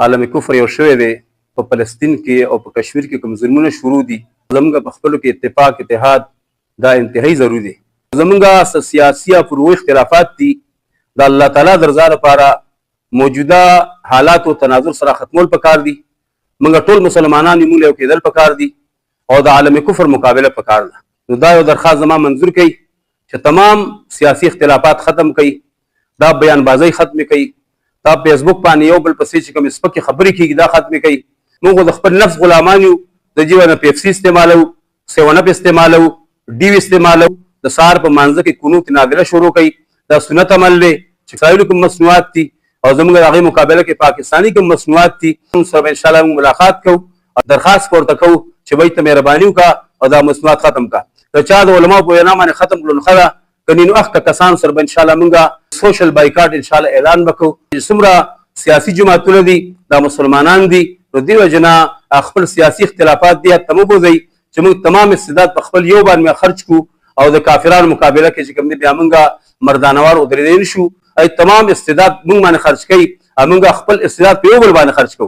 عالم کفر یو شوی دی په فلسطین کې او په کشمیر کې کوم ظلمونه شروع دي زمونږ په خپلو کې اتفاق اتحاد دا انتهایی ضروري دی. زمونږ سیاسي او فروعي اختلافات دي د الله تعالی د رضا لپاره موجوده حالاتو تناظر سره ختمول پکار دي. موږ ټول مسلمانان یو یو کېدل پکار دي او د عالم کفر مقابله پکار ده. نو دا یو درخواست زما منظور کوي چې تمام سیاسي اختلافات ختم کوي، دا بیانبازۍ ختم کوي، دا فیسبوک باندې یو بل پسې چې کومې سپکې خبرې کېږي دا ختمې کوي. موږ د خپل نفس غلامان یو، د جیو نه پیپسي استعمالو، 7 اپ استعمالو، ډیو استعمالو، د سهار په مانځه کې قنوت نادره شروع کوي. دا سنت عمل دی چې سایلو کوم مصنوعات دي او زموږ د هغې مقابله کې پاکستاني کوم مصنوعات دي. موږ سره انشاءالله موږ ملاقات کوو او درخواست پورته کوو چې وایي ته مهرباني وکړه او دا مصنوعات ختم کړه. که چا د علماو په وینا باندې ختم کړو نو ښه ده، که نو اخته کسان سره به انشاءالله موږ سوشل بایکاټ انشاءالله اعلان به کوو. چې څومره سیاسي جماعتونه دي دا مسلمانان دي، نو دې وجې نه خپل سیاسي اختلافات دي ته مه بوځئ چې موږ تمام استعداد په خپل یو باندې خرج کړو او د کافرانو مقابله کې چې کوم دی بیا موږ مردانوار ودرېدلی نه شو. تمام استعداد موږ باندې خرج کوي او موږ خپل استعداد په یو بل باندې خرج کوو.